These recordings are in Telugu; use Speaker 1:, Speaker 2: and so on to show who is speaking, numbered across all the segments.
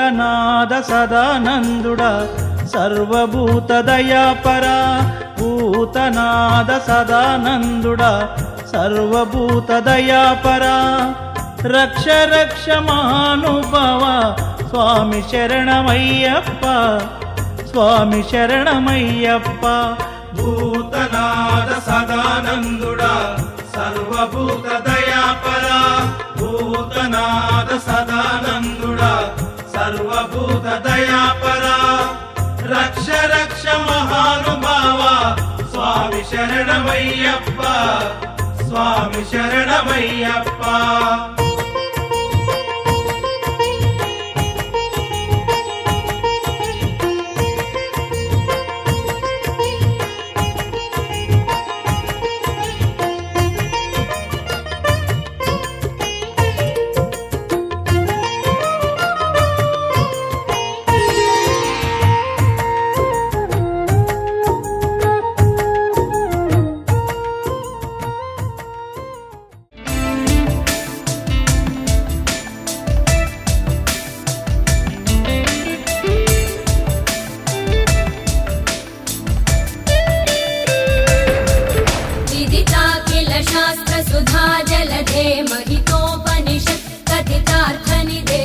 Speaker 1: భూతనాద సదానందుడా సర్వభూత దయాపరా భూతనాద సదానందుడా సర్వభూత దయాపరా రక్ష రక్ష మహానుభావ స్వామి శరణమయ్యప్ప స్వామి శరణమయ్యప్ప
Speaker 2: భూతనాద సదానందుడా సర్వభూత దయాపరా భూతనాద సదానందుడా సర్వభూత దయాపరా రక్ష రక్ష మహానుభావ స్వామి శరణమయ్యప్ప స్వామి శరణమయ్యప్ప
Speaker 3: सुधा जलधे महितोपनिषत् कथितार्थनिधे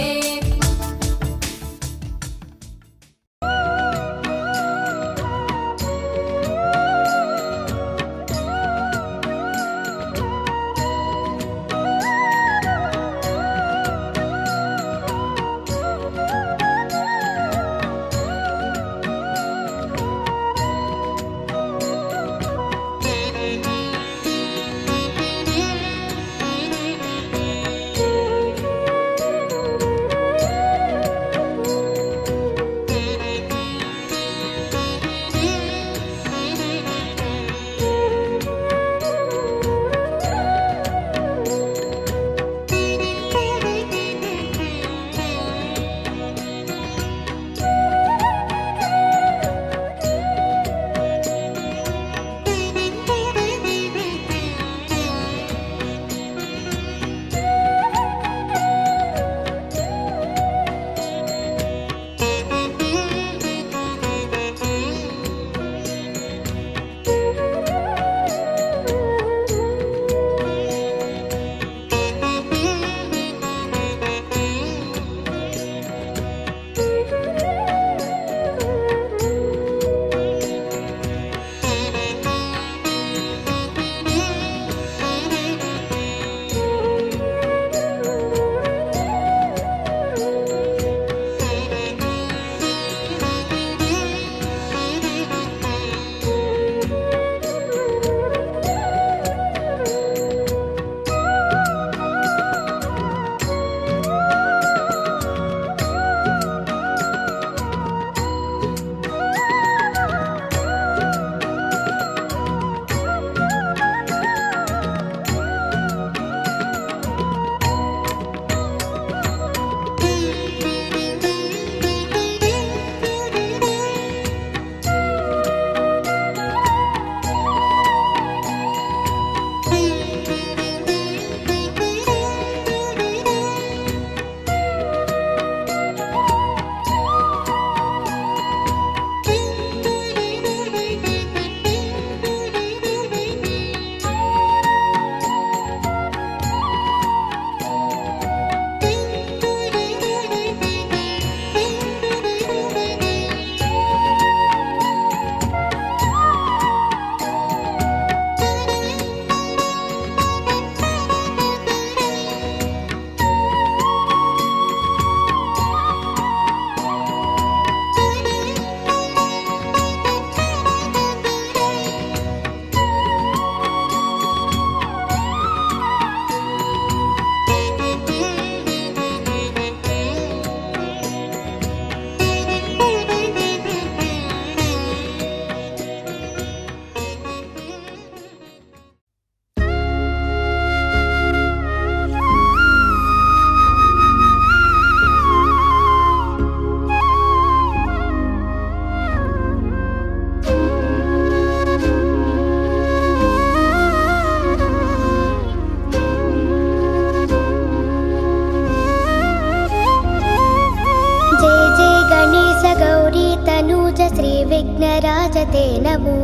Speaker 4: विघ्नराज ते नमो।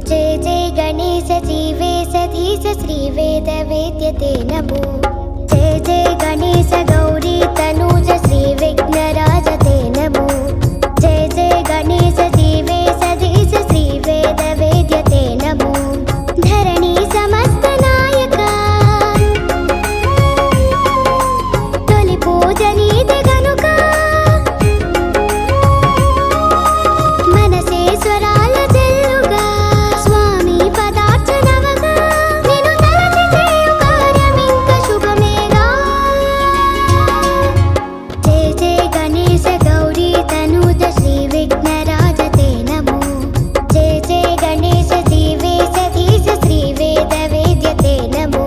Speaker 4: जय जय गणेश जीवेश धीश श्रीवेदवेद्य ते नमो। जय जय गणेश गौरी तनूज श्रीविघ्नराज ते नमो। जय जय गणेश जीवेश धीश श्रीवेदवेद्य ते नमो। धरणी समस्त नायक तोलि पूजनीदे गनुक मनसे स्वराल जल्लुगा स्वामी पदार्चनवगा निनु तलచి చేయు కార్యమింక శుభమేగా। जय जय गणेश गौरी तनूज श्रीविघ्नराज ते नमो। जय जय गणेश जीवेश धीश श्रीवेदवेद्य ते नमो।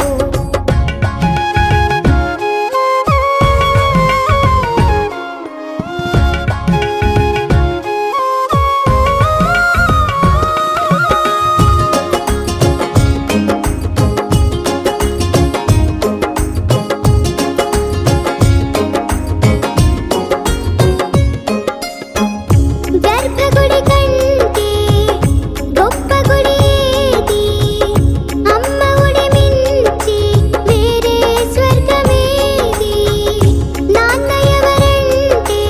Speaker 4: గర్భగుడి కంటే గొప్ప గుడి ఏది? అమ్మ ఒడి మించి వేరే స్వర్గమేది? నాన్న ఎవరంటే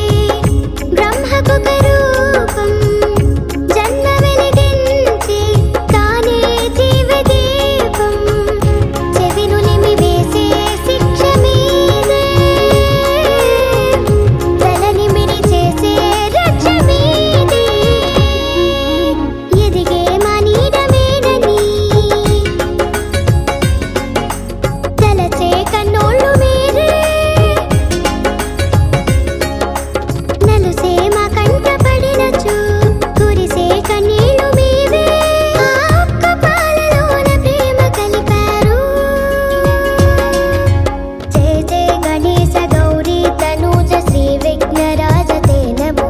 Speaker 4: బ్రహ్మకొక రూపం జన్మ వెలిగించి తానే జీవదీపం చెవినులిమి వేసే శిక్ష మీదే తలనిమిరి చేసే రక్ష మీదే ఎదిగే మనీడమేనని తలచే కన్నోళ్ళు మీరే నలుసే మా కంట పడినచు కురిసే కన్నీళ్ళు మీవే ఆ ఒక్క పాలలోన ప్రేమ కలిపారు। జయ జయ గణేశ గౌరీ తనూజ శ్రీవిఘ్నరాజ ते नमो।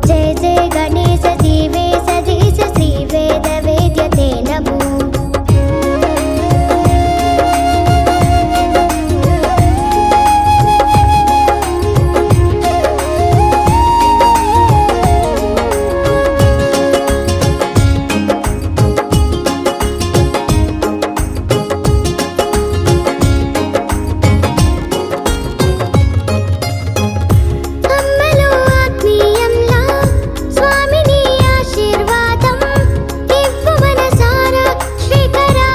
Speaker 4: जय जय गणेश जीवेश धीश श्रीवेदवेद्य ते नमो। అమ్మలో ఆత్మీయంలా స్వామిని ఆశీర్వాదం ఇవ్వు మనసారా శ్రీకరా।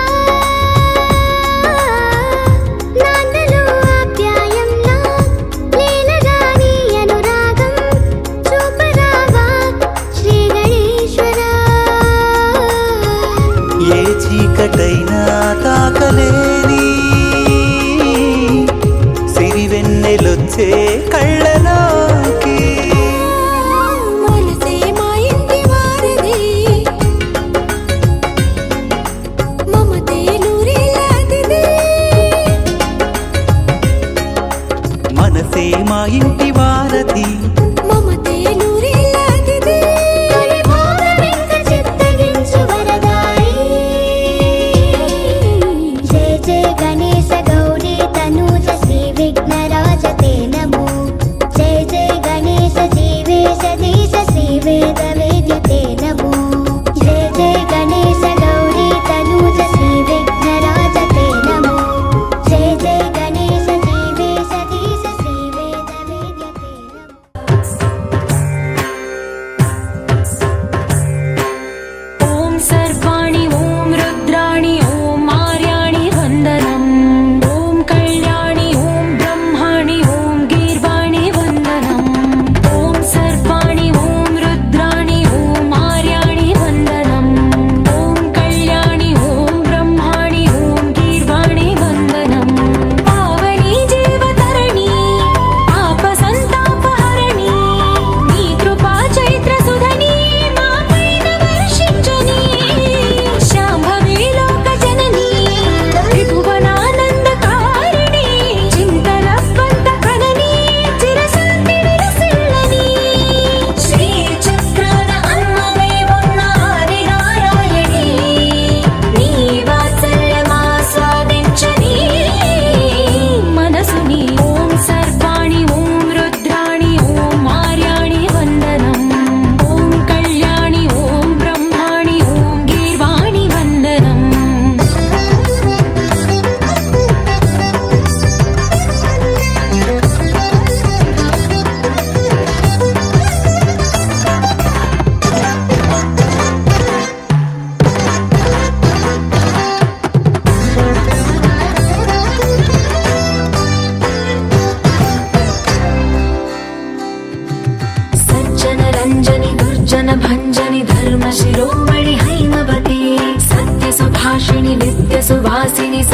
Speaker 4: నాన్నలో ఆప్యాయంలా లీలగా నీ అనురాగం చూపరావా శ్రీ గణేశ్వరా।
Speaker 1: ఏ చీకటైనా తాకలేని సిరివెన్నెలొచ్చే కళ్ళలోకి
Speaker 3: మనసే మా ఇంటి వారధి మమతే నూరేలాదిది
Speaker 1: మనసే మా ఇంటి వారధి
Speaker 3: మమతే నూరేలాదిది
Speaker 4: తొలి భోగమింక చిత్తగించు వరదాయి। जय जय गणेश गौरी तनूज श्रीविघ्नराज ते नमो। जय जय गणेश जीवेश धीश श्रीवेदवेद्य ते नमो। जय जय गणेश गौरी तनूज श्रीविघ्नराज ते नमो। जय जय गणेश जीवेश धीश श्रीवेदवेद्य ते नमो।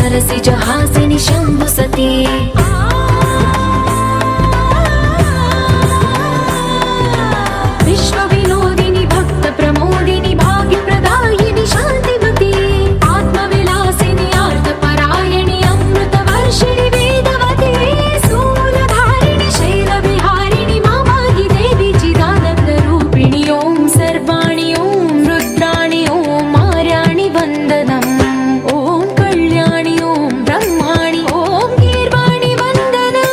Speaker 3: सरसिजहासिनि शम्भुसती विश्वविनोदिनि भक्तप्रमोदिनि भाग्यप्रदायिनि शान्तिमती आत्मविलासिनि आर्तपरायणि अमृतवर्षिणि वेदवती स्थूलधारिणि शैलविहारिणि मामाहि देवी चिदानन्दरूपिणि ॐ सर्वाणि ॐ रुद्राणि ॐ आर्याणि वन्दनम् ॐ कल्याणि ॐ ब्रह्माणि ॐ गीर्वाणि वन्दनम्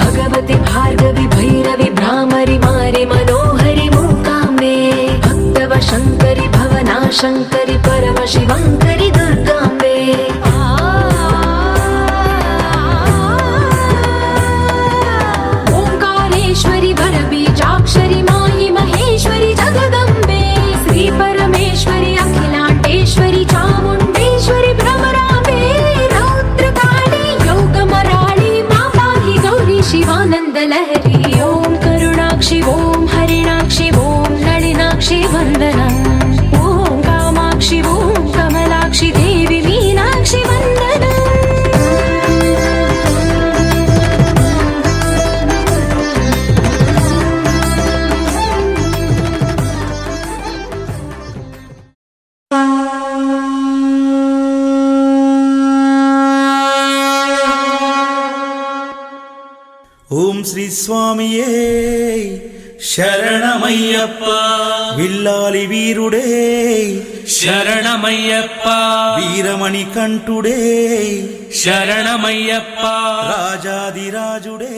Speaker 3: भगवति भार्गवि भैरवि भ्रामरि मारि मनोहरि मूकाम्बे भक्तव शङ्करि भवना शङ्करि परमशिवङ्करि दुर्गाम्बे ओङ्कारेश्वरि वरबीजाक्षरि मायि महेश्वरि जगदम्बे श्रीपरमेश्वरि अखिलाण्डेश्वरि चामुण्डेश्वरि भ्रमराम्बे रौद्रकाली योगमराळि मा पाहि गौरी शिवानन्दलहरी ॐ करुणाक्षि ॐ हरिणाक्षि ॐ नलिनाक्षि वन्दनम् ॐ कामाक्षि ॐ कमलाक्षि देवी मीनाक्षि वन्दनम्
Speaker 1: ఓం శ్రీ స్వామియే
Speaker 2: శరణమయ్యప్ప
Speaker 1: విల్లాలి వీరుడే
Speaker 2: శరణమయ్యప్ప
Speaker 1: వీరమణి కంఠుడే
Speaker 2: శరణమయ్యప్ప
Speaker 1: రాజాదిరాజుడే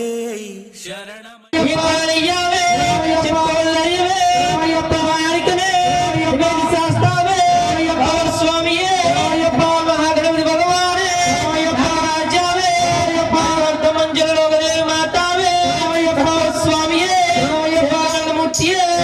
Speaker 4: Jai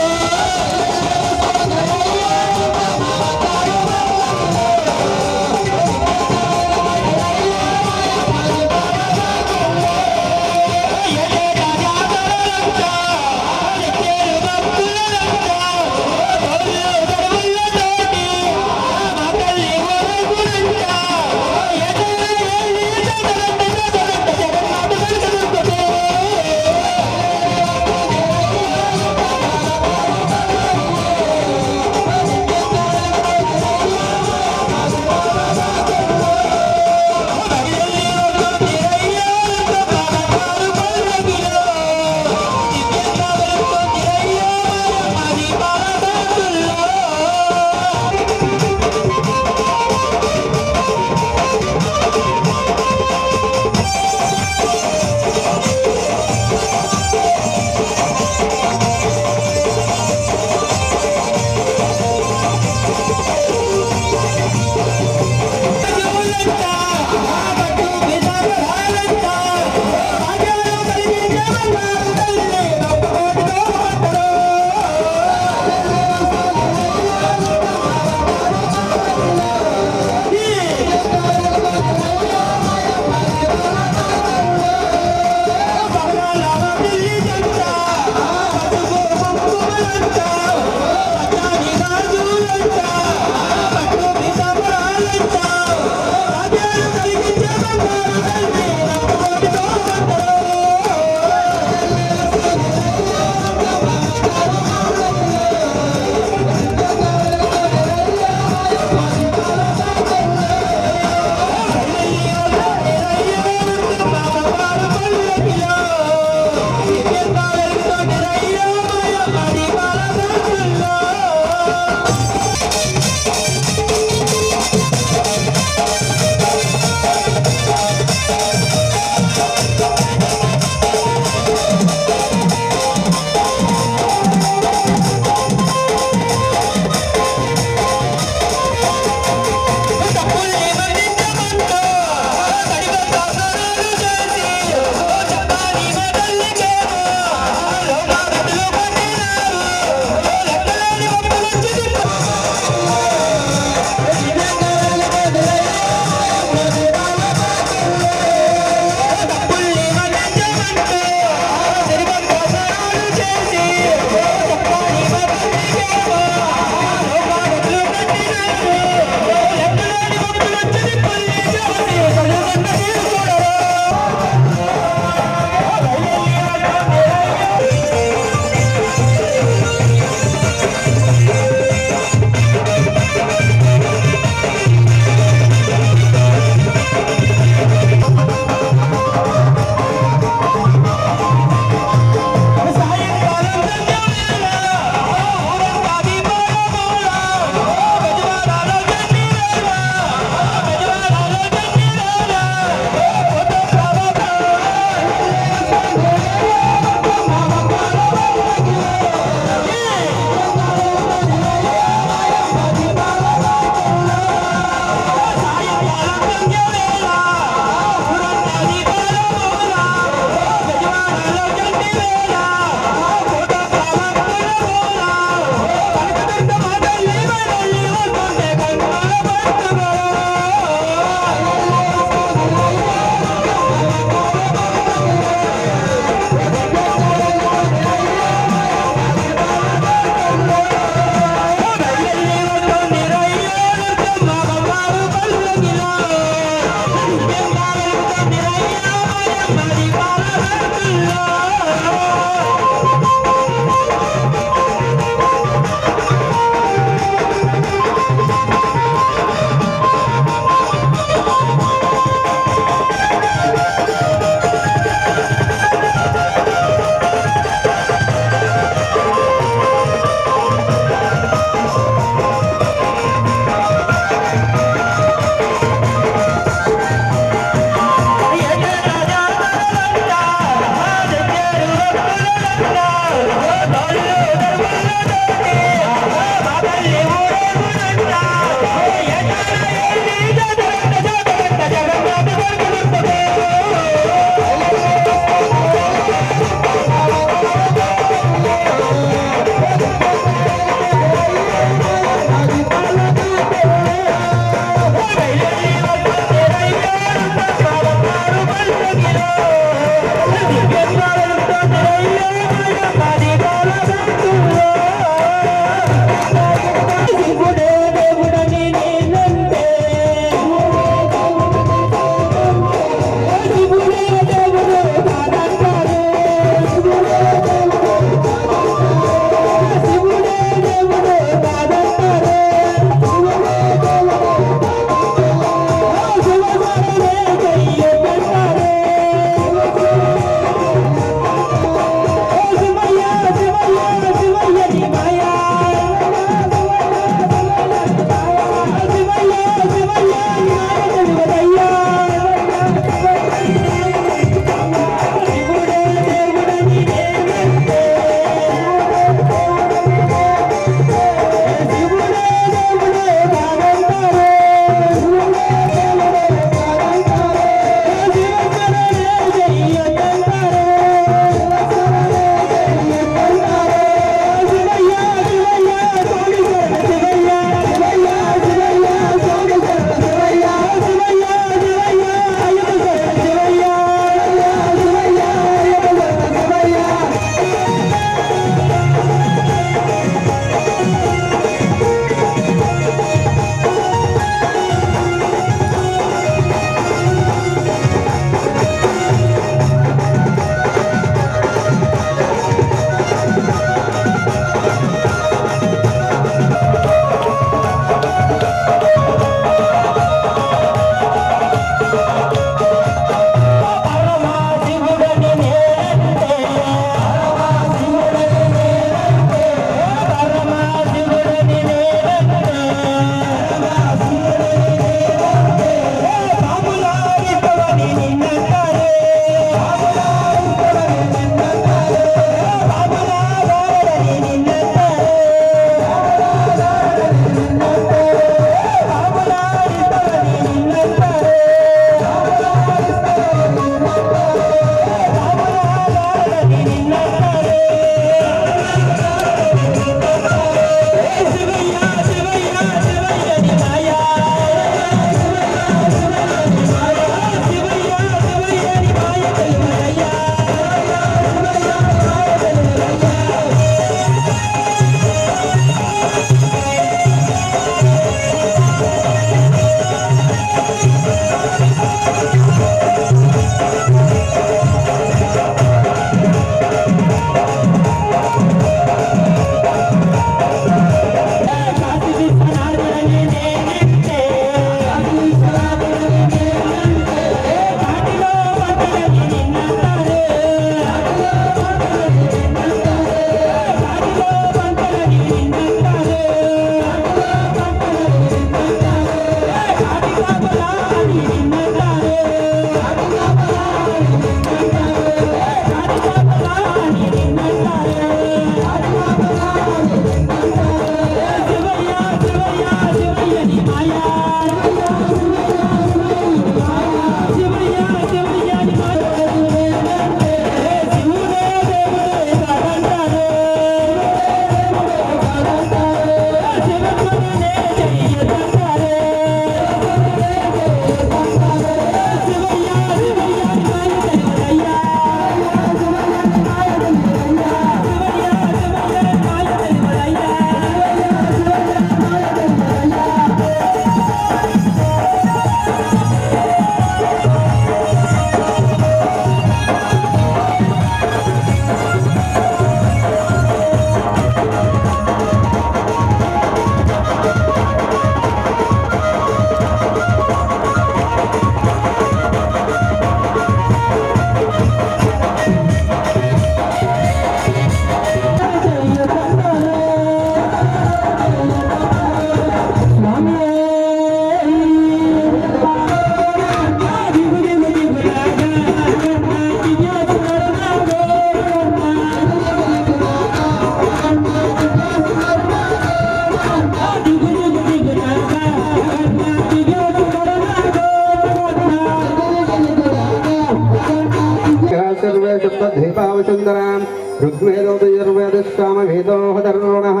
Speaker 5: ऋग्वेदो यजुर्वेदश्चामवेदो हदर्वणः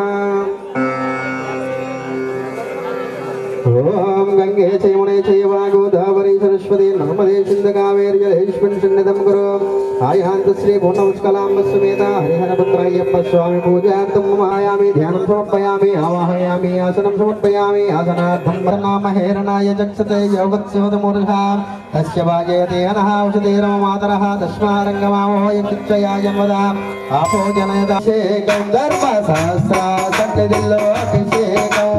Speaker 5: ओम गंगे च यमुने चैव गोदावरी सरस्वती नर्मदे सिन्धु कावेरी जलेस्मिन् सन्निधिं कुरु आयान्त श्री पूर्णमुष्कलाम्ब समेता हरिहरपुत्रायप्प स्वामी पूजार्थं मायामि ध्यानं समर्पयामि आवाहयामि आसनं समर्पयामि आसनार्थं नाम हेरणाय चक्षते योगत्सवतमूर्धा तस्य वाजयते अनः औषधेरम मातरः तस्मारङ्गमावो यक्षया जन्मदा आपो जनयदा शेकं धर्मशास्त्रा सन्निधिल्लो अभिषेकम्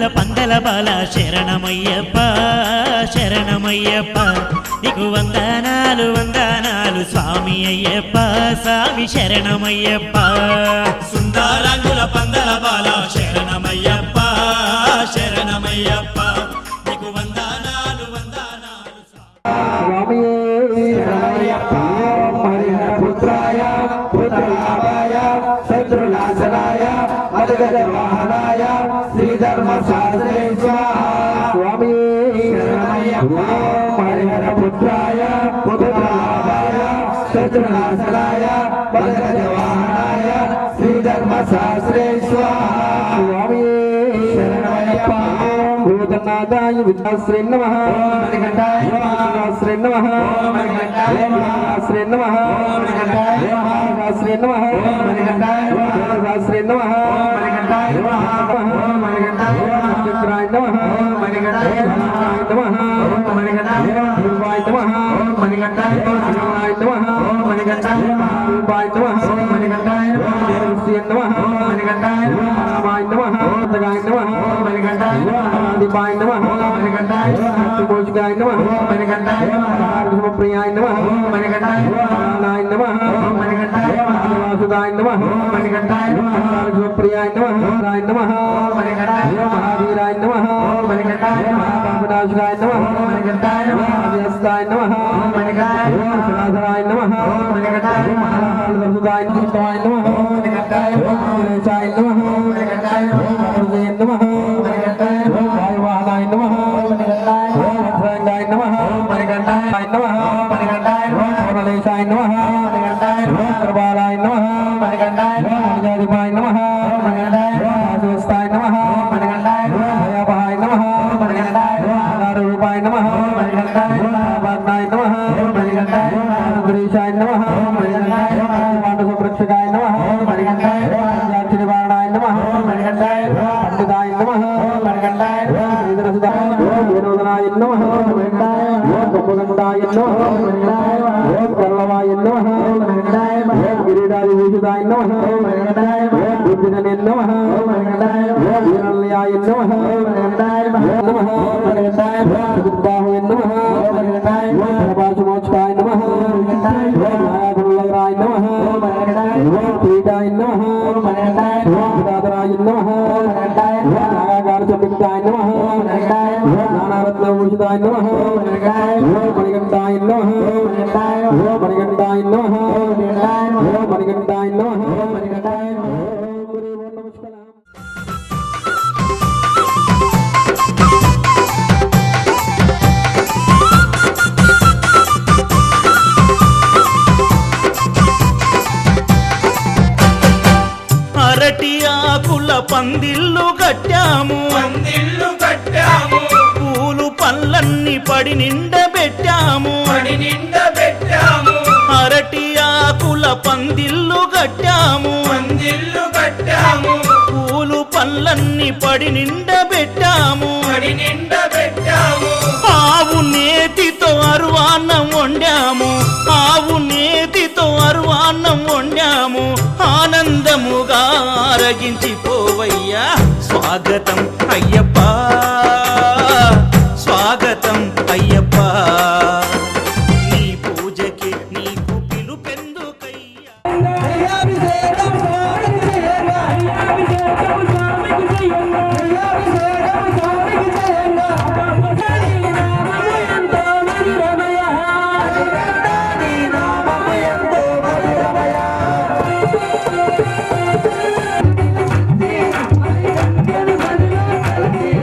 Speaker 6: రంగుల పందల బాల శరణమయ్యప్ప శరణమయ్యప్ప నీకు వందనాలు వందనాలు స్వామి అయ్యప్ప స్వామి శరణమయ్యప్ప
Speaker 2: సుందరంగుల పందల బాల శరణమయ్యప్ప శరణమయ్యప్ప నీకు వందనాలు వందనాలు
Speaker 5: స్వామియే శరణమయ్యప్ప హరిహర పుత్రాయ పుత్రలాభాయ శత్రునాశనాయ అజగజ వాహనాయ శ్రీధర్మ శాస్త్రే స్వామియే శరణమయ్యప్ప హరిహర పుత్రాయ పుత్రలాభాయ శత్రునాశనాయ అజగజ వాహనాయ శ్రీధర్మ శాస్త్రే స్వామియే శరణమయ్యప్ప భూతనాథాయ విద్యాశ్రీ నమః మణికంఠాయ విద్యాశ్రీ నమః మణికంఠాయ విద్యాశ్రీ నమః మణికంఠాయ విద్యాశ్రీ నమః మణికంఠాయ విద్యాశ్రీ నమః మణికంఠాయ మణికంఠాయ చిత్రాయ నమః మణికంఠాయ నమః మణికంఠాయ రూపాయ నమః మణికంఠాయ రూపాయ నమః మణికంఠాయ రూపాయ నమః మణికంఠాయ శ్రీ నమః మణికంఠాయ రామాయ నమః తగాయ నమః మణికంఠాయ దీపాయ నమః మణికంఠాయ భోజగాయ నమః మణికంఠాయ ప్రియాయ నమః మణికంఠాయ నాయ నమః మణికంఠాయ వాసుదాయ నమః మణికంఠాయ ప్రియాయ నమః రాయ నమః మణికంఠాయ మహావీరాయ నమః మణికంఠాయ పాపనాశనాయ నమః మణికంఠాయ వ్యస్తాయ నమః మణికంఠాయ సనాతనాయ నమః మణికంఠాయ మహావీరాయ నమః మణికంఠాయ గణేశాయ నమః మణికంఠాయ హృదయ నమః మణికంఠాయ వాయువాహనాయ నమః మణికంఠాయ వజ్రాంగాయ నమః మణికంఠాయ నమః మణికంఠాయ వరలేశాయ నమః మణికంఠాయ ప్రబాలాయ నమః మణికంఠాయ రాజాధిపాయ నమః మణికంఠాయ రాజోస్తాయ నమః మణికంఠాయ భయాపహాయ నమః మణికంఠాయ రూపాయ నమః మణికంఠాయ వాగ్నాయ నమః మణికంఠాయ గురీశాయ నమః మణికంఠాయ పాండవప్రక్షకాయ నమః మణికంఠాయ నివారణాయ నమః మణికంఠాయ పండితాయ నమః మణికంఠాయ ఇంద్రసుదాయ వినోదనాయ నమః మణికంఠాయ గోపగండాయ నమః మణికంఠాయ కర్ణవాయ నమః మణికంఠాయ కిరీటాదిభూషితాయ నమః మణికంఠాయ బుద్ధిజనే నమః మణికంఠాయ వీరల్యాయ నమః మణికంఠాయ నమః మణికంఠాయ చతుర్బాహువే నమః మణికంఠాయ పాశుమోక్షాయ నమః మణికంఠాయ నాయాధుల్లరాయ నమః మణికంఠాయ పీఠాయ నమః మణికంఠాయ విదాధరాయ నమః మణికంఠాయ నాగాకార సంయుక్తాయ నమః మణికంఠాయ నానారత్నభూషితాయ నమః మణికంఠాయ మణికంఠాయ నమః మణికంఠాయ మణికంఠాయ నమః మణికంఠాయ మణికంఠాయ నమః మణికంఠాయ నమస్కారం.
Speaker 1: అరటి ఆకుల పందిళ్ళు కట్టాము
Speaker 2: పందిళ్ళు కట్టాము
Speaker 1: పూలు పళ్ళన్ని పడి నిండబెట్టాము
Speaker 2: పడి నిండా పెట్టాము
Speaker 1: అరటి ఆకుల పందిళ్ళు కట్టాము
Speaker 2: పందిళ్ళు కట్టాము
Speaker 1: పూలు పళ్ళన్ని పడి నిండబెట్టాము
Speaker 2: పడి నిండా పెట్టాము
Speaker 1: ఆవు నేతితో అరువాన్నం వండాము ఆవు నేతితో అరువాన్నం వండాము ఆనందముగా ఆరగించిపోవయ్యా స్వాగతం అయ్యప్ప స్వాగతం అయ్యప్ప నీ పూజకి నీకు పిలుపెందుకయ్యా
Speaker 3: Thank you.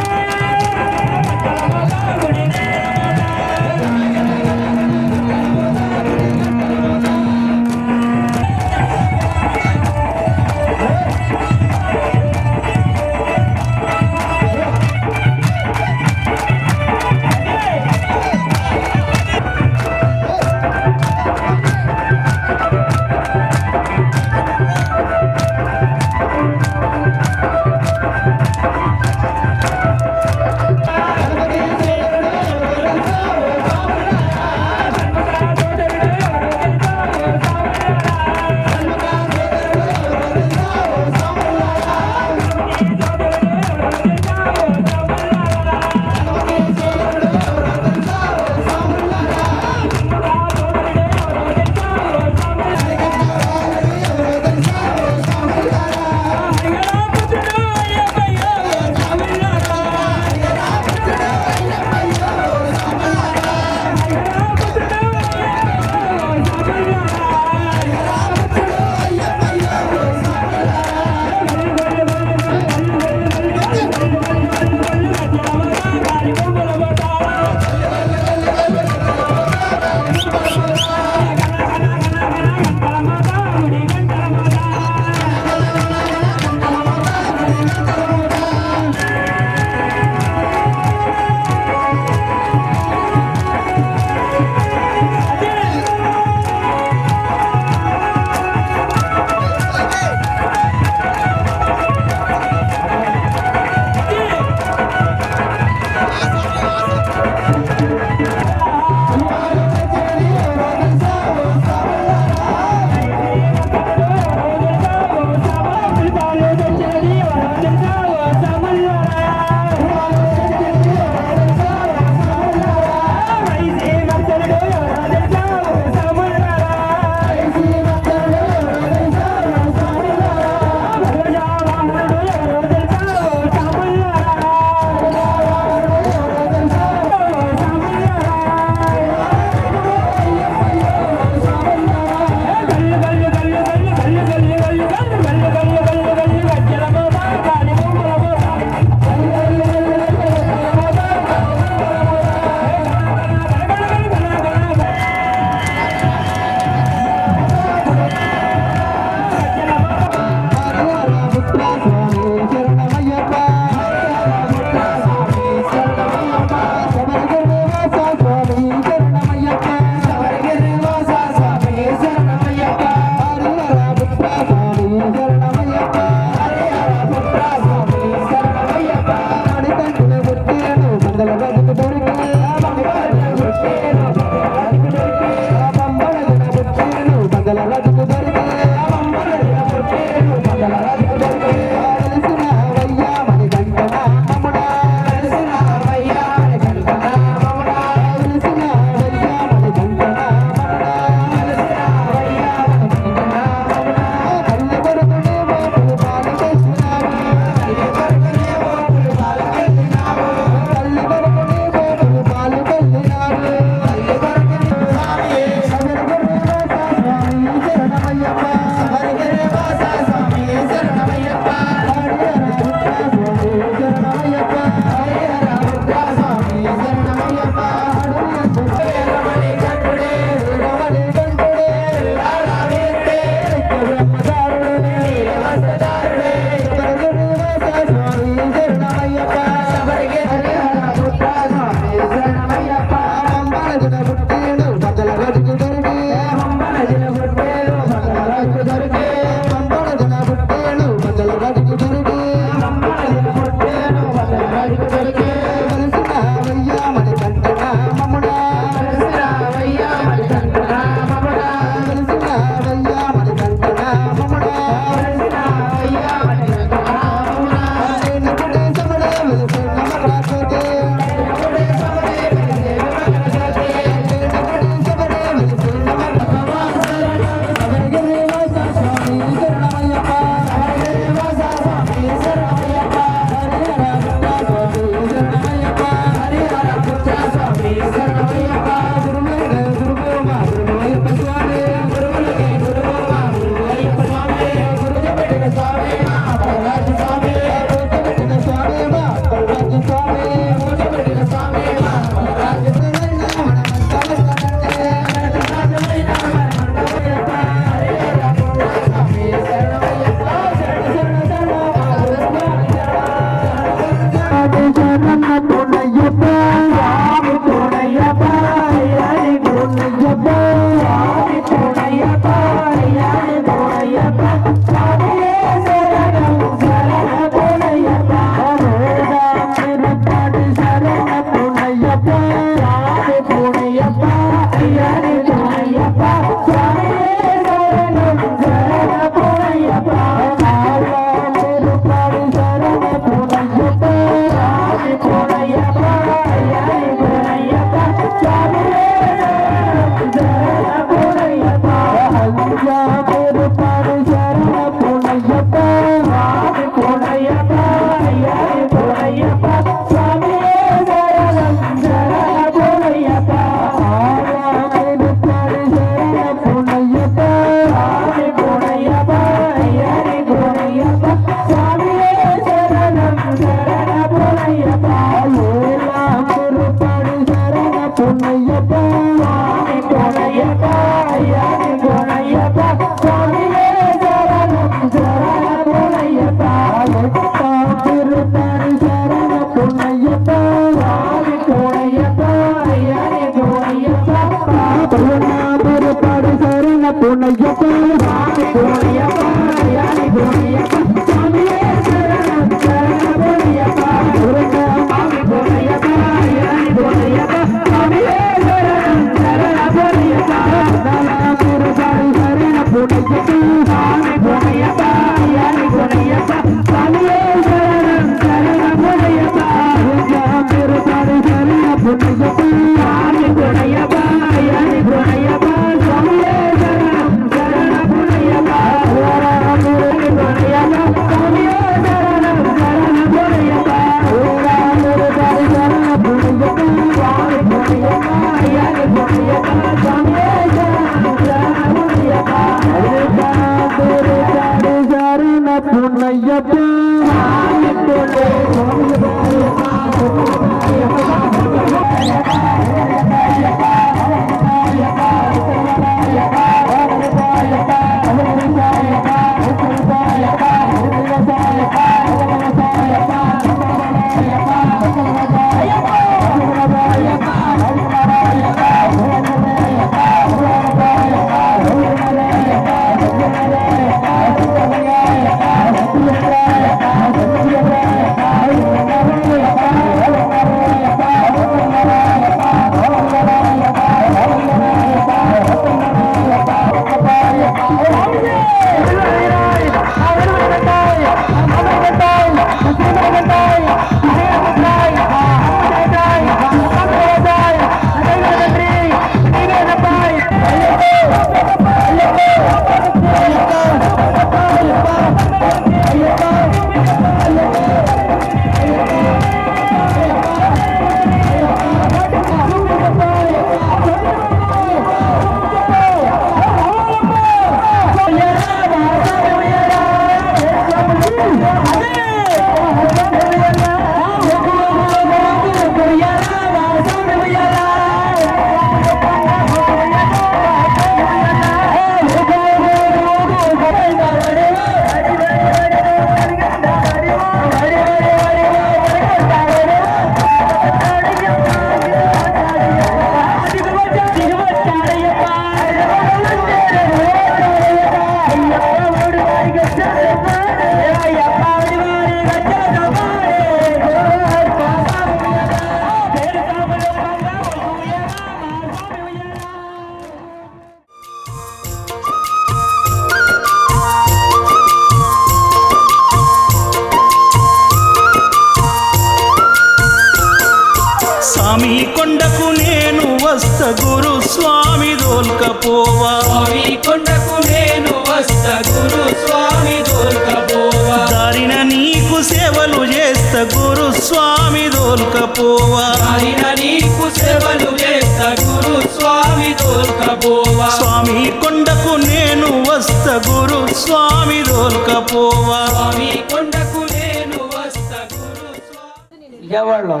Speaker 1: స్వామి కొండకు నేను వస్త గురు స్వామి దోల్కపోవా
Speaker 2: స్వామి కొండకు నేను వస్తా గురు స్వామి దోల్కపోవా
Speaker 1: దారిన నీకు సేవలు చేస్త గురు స్వామి దోల్కపోవా
Speaker 2: ఆయన నీకు సేవలు చేస్తా గురు స్వామి దోల్కపోవా
Speaker 1: స్వామి కొండకు నేను వస్త గురు స్వామి దోల్కపోవా
Speaker 2: స్వామి కొండకు నేను వస్తా గురు స్వామి.
Speaker 7: విజయవాడలో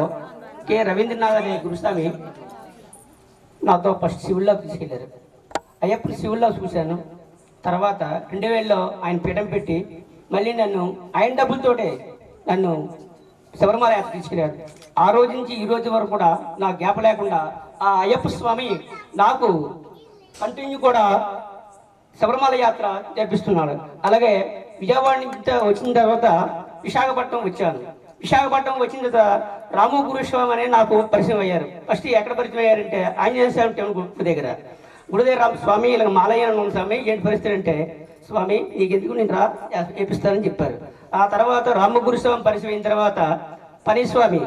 Speaker 7: కె రవీంద్రనాథ్ అనే గురుస్వామి నాతో ఫస్ట్ సివిల్లో తీసుకెళ్ళారు. అయ్యప్పుడు సివిల్లో చూశాను. తర్వాత 2000లో ఆయన పీఠం పెట్టి మళ్ళీ నన్ను ఆయన డబ్బులతోటే నన్ను శబరిమల యాత్ర తీసుకెళ్ళాడు. ఆ రోజు నుంచి ఈ రోజు వరకు కూడా నా గ్యాప్ లేకుండా ఆ అయ్యప్ప స్వామి నాకు కంటిన్యూ కూడా శబరిమల యాత్ర జరిపిస్తున్నాడు. అలాగే విజయవాడ నుంచి వచ్చిన తర్వాత విశాఖపట్నం వచ్చాను. విశాఖపట్నం వచ్చిన తర్వాత రాము గురుస్వామి అనే నాకు పరిచయం అయ్యారు. ఫస్ట్ ఎక్కడ పరిచయం అయ్యారంటే ఆంజనేయ స్వామి టెంపుల్ గుడి దగ్గర. గుడి దగ్గర స్వామి ఇలా మాలయ్య స్వామి ఏంటి పరిస్థితి అంటే, స్వామి నీకు ఎందుకు నేను చేపిస్తానని చెప్పారు. ఆ తర్వాత రాము గురుస్వామి పరిచయం అయిన తర్వాత పనిస్వామి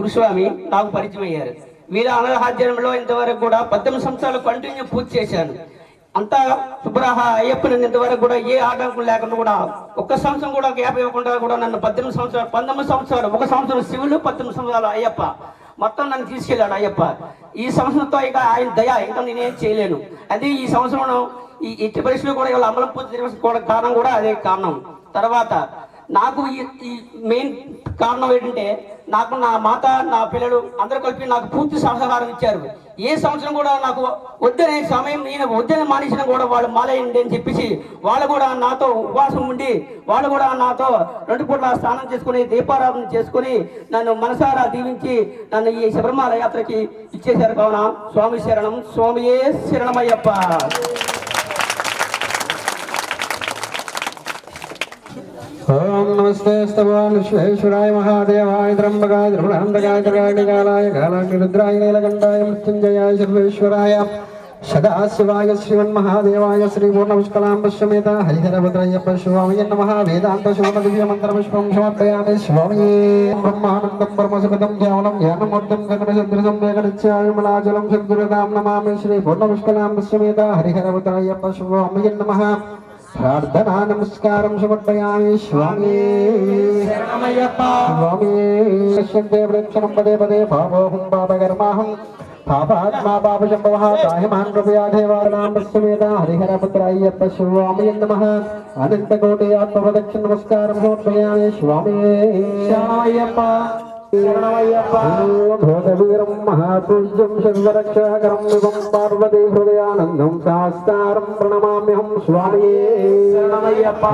Speaker 7: గురుస్వామి నాకు పరిచయం అయ్యారు. వీళ్ళ అనాహాధ్యంలో ఇంతవరకు కూడా 18 సంవత్సరాలు కంటిన్యూ పూర్తి చేశాను. అంతా శుభ్రహ అయ్యప్ప నన్ను ఇంతవరకు కూడా ఏ ఆటంకం లేకుండా కూడా ఒక్క సంవత్సరం కూడా గ్యాప్ ఇవ్వకుండా కూడా నన్ను 19 సంవత్సరాలు ఒక సంవత్సరం శివులు 18 సంవత్సరాలు అయ్యప్ప మొత్తం నన్ను తీసుకెళ్ళాడు అయ్యప్ప. ఈ సంవత్సరంతో ఇక ఆయన దయ ఇంకా నేనేం చేయలేను. అది ఈ సంవత్సరం ఈ ఎట్టి పరిస్థితులు కూడా ఇవాళ అమలం పూర్తి కూడా కారణం కూడా అదే కారణం. తర్వాత నాకు ఈ మెయిన్ కారణం ఏంటంటే, నాకు నా మాత నా పిల్లలు అందరూ కలిపి నాకు పూర్తి సహకారం ఇచ్చారు. ఏ సంవత్సరం కూడా నాకు వద్దనే సమయం నేను వద్దని మానేసిన కూడా వాళ్ళు మాలేయండి అని చెప్పేసి వాళ్ళు కూడా నాతో ఉపవాసం ఉండి వాళ్ళు కూడా నాతో 2 పూట్ల స్నానం చేసుకుని దీపారాధన చేసుకుని నన్ను మనసారా దీవించి నన్ను ఈ శబరిమల యాత్రకి ఇచ్చేశారు. కావున స్వామి శరణం, స్వామియే శరణమయ్యప్ప.
Speaker 5: ఓం నమస్తే స్తవాన్ విశ్వేశ్వరాయ మహాదేవాయ త్రంబకాయ త్రిపురాంతకాయ త్రికాళికాలాయ కాలాగ్నిరుద్రాయ నీలకంఠాయ మృత్యుంజయాయ సర్వేశ్వరాయ సదాశివాయ శ్రీమన్మహాదేవాయ శ్రీపూర్ణపుష్కలాంబ సమేత హరిహరభద్రయ్యప్ప స్వామి నమః. వేదాంత శోభ దివ్య మంత్రపుష్పం సమర్పయామి. స్వామి బ్రహ్మానందం పరమసుఖదం కేవలం జ్ఞానమూర్తం గగనసదృశం వేగనిత్యాయుమలాచలం సద్గురుదాం నమామి. శ్రీ పూర్ణపుష్కలాంబ సమేత హరిహరభద్రయ్యప్ప స్వామి నమః. ప్రార్థనా నమస్కారం సమర్పయామి. స్వామి
Speaker 7: శరణమయ్యప్ప.
Speaker 5: స్వామి పదే పదే పాపోహం పాపకర్మాహం పాపాత్మా పాపశంభవః తాహిమాన్ కృపయా దేవానాం సమేత హరిహరపుత్రాయ్యప్ప స్వామి నమః అనంతకోటి ఆత్మప్రదక్షిణ నమస్కారం సమర్పయామి స్వామి శరణమయ్యప్ప శరణమయ్యప్ప భూతవీరం మహాపూజ్యం సర్వరక్షాకరం విభం పార్వతీ హృదయానందం శాస్తారం ప్రణమామ్యహం స్వామి శరణమయ్యప్ప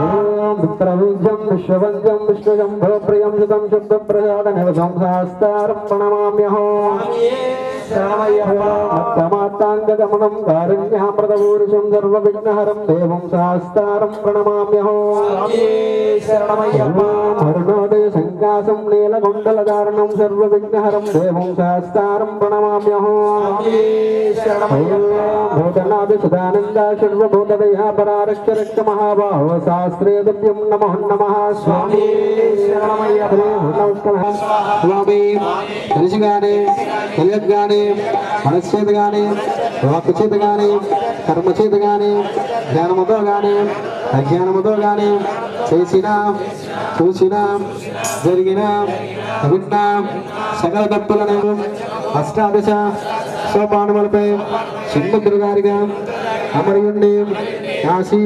Speaker 5: మిత్రవిద్యం విశ్వవంద్యం విష్ణుజంభో ప్రియం సుతం శుద్ధ ప్రసాద నివసం శాస్తారం ప్రణమామ్యహం శరణమయ్యమాతాంగమనం కారుణ్యామృతపూరుషం సర్వవిఘ్నహరం దేవం శాస్తారం ప్రణమామ్యహం శరణమయ్యరుణోదయ సంకాసం నీలకొండలధారణం సర్వవిఘ్నహరం దేవం శాస్తారం ప్రణమామ్యహం భూతనాథ సుధానంద సర్వభూతదయా పరారక్ష రక్ష మహాబాహో శాస్త్రే దివ్యం నమో నమః స్వామి శరణమయ్యప్ప నమస్కారం స్వామి తెలిసిగానే తెలియగానే మనశ్చేత కానీ వాక్కు చేత కానీ కర్మ చేత కానీ జ్ఞానముతో కానీ అజ్ఞానముతో కానీ చేసిన చూసిన జరిగిన విన్న సకల తప్పులను అష్టాదశ సోపానములపై సుందరుడు గారిగా అమరయుండి కాశీ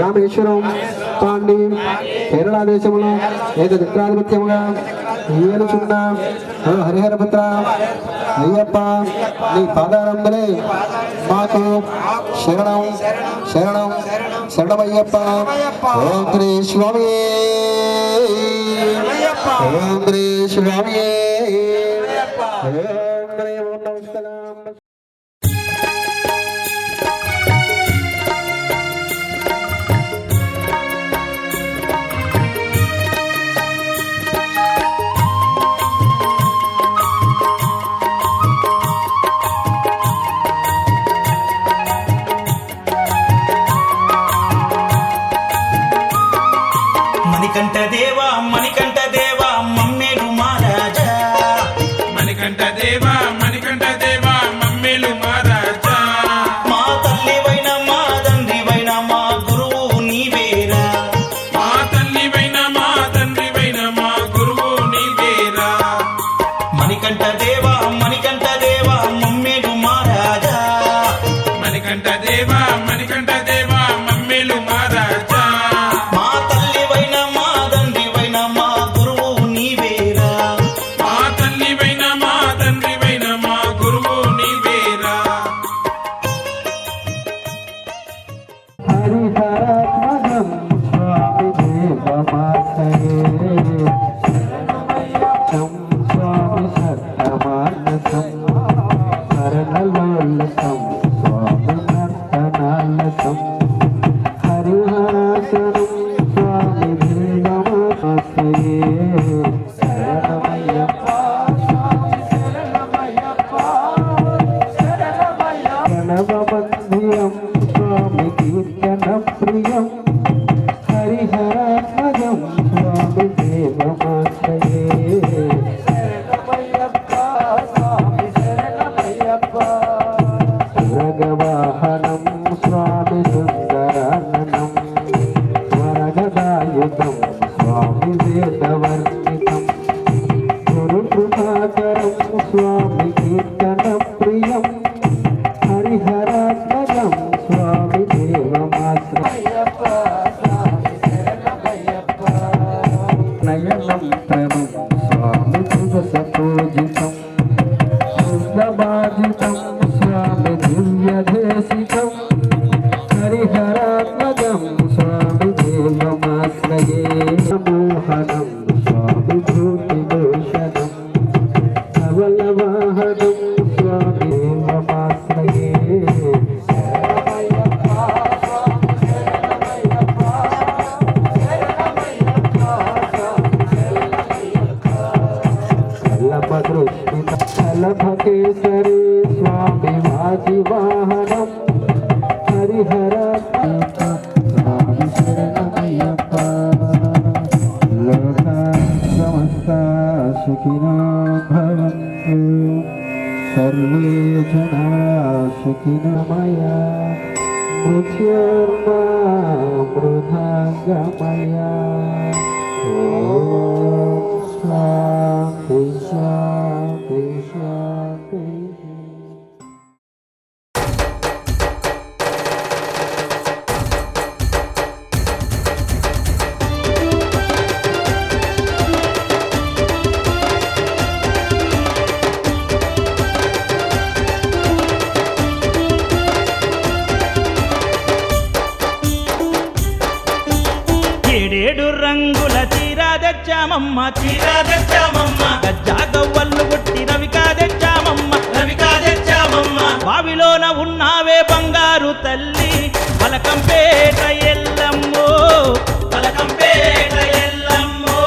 Speaker 5: రామేశ్వరం పాండి కేరళ దేశంలో ఏకచిత్రాధిపత్యముగా ఏలుచున్న హరిహరపుత్ర అయ్యప్ప నీ పాదారందరే మాకు శరణం శరణం శరణమయ్యప్ప ఓం శ్రీ స్వామి ఓం శ్రీ స్వామి ఓం శ్రీ నమస్కారం.
Speaker 1: మణికంఠ దేవా మమ్మేలు మహారాజా
Speaker 2: మణికంఠ దేవా మమ్మేలు మహారాజా
Speaker 1: మా తల్లివైన మా తండ్రివైన మా గురువు నీవేరా
Speaker 2: మా తల్లివైన మా తండ్రివైన మా గురువు నీవేరా
Speaker 1: మణికంఠ దేవా మమ్మేలు మహారాజా
Speaker 2: మణికంఠ దేవా మమ్మేలు మహారాజా
Speaker 1: మా తల్లివైన మా తండ్రివైన మా గురువు నీవేరా
Speaker 2: మా తల్లివైన మా తండ్రివైన మా గురువు నీవేరా
Speaker 5: హరిహరాత్మజం స్వామి దేవమాశ్రయే స్వామి సత్తమానసం శరణలోలసం స్వామి నర్తనాలసం హరిహరాసనం స్వామి దేవమాశ్రయే శరణమయ్యప్ప ప్రణవమందిరం స్వామి కీర్తన ప్రియం హరిహరాత్మజం స్వామి దేవమాశ్రయే సురగవాహనం స్వామి సుందరాననం వరగదాయుధం స్వామి వేదవర్ణితం గురుకృపాకరం స్వామి కీర్తన ప్రియం హరిహరాత్మజం స్వామి దేవమాశ్రయప్ప నయనం ప్రణం స్వామి సురసపూజితం శుద్ధబాధితం స్వామి దివ్యదేశితం హరిహరాత్మజం స్వామి దేవమాశ్రయే మోహనం స్వామి భూతిభూషణం ధవలవాహనం స్వామి దేవమాశ్రయే కలభకేసరి స్వామి వాజివాహనం హరిహరాత్మజ స్వామి శరణమయ్యప్ప లోక సమస్త సుఖినో భవంతు సర్వే జనా సుఖినమయ మృత్యుర్మా మృధాంగమయ ఓం శాంతి శాంతి శాంతి
Speaker 6: తెచ్చామమ్మ
Speaker 1: చీర తెచ్చామమ్మ
Speaker 6: గజ్జా గవ్వళ్ళు కొట్టి రవికా తెచ్చామమ్మ
Speaker 1: రవికా తెచ్చామమ్మ
Speaker 6: బావిలోన ఉన్నావే బంగారు తల్లి పలకంపేట ఎల్లమ్మో
Speaker 1: పలకంపేట ఎల్లమ్మో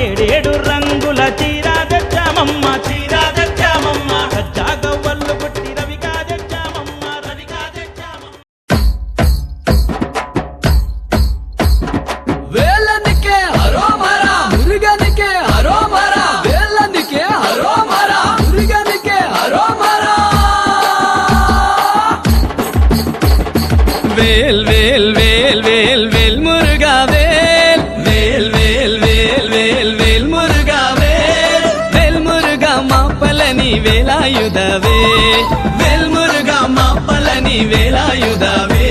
Speaker 6: ఏడేడు రంగుల చీర తెచ్చామమ్మ
Speaker 1: చీర తెచ్చామమ్మ
Speaker 6: గజ్జా గవ్వళ్ళు కొట్టి రవికా తెచ్చామమ్మ
Speaker 1: రవికా తెచ్చామమ్మ
Speaker 2: వేలనికే హరోమరా మురుగనికే హరోమరా వేలనికే హరోమరా మురుగనికే హరోమరా వేల్ వేల్ వేల్ వేల్ వేల్ మురుగా వేల్ వేల్ వేల్ వేల్ వేల్ వేల్ మురుగా వేల్ వేల్ మురుగా మాపలని వేలాయుధవే వేల్ మురుగా మాపలని వేలాయుధవే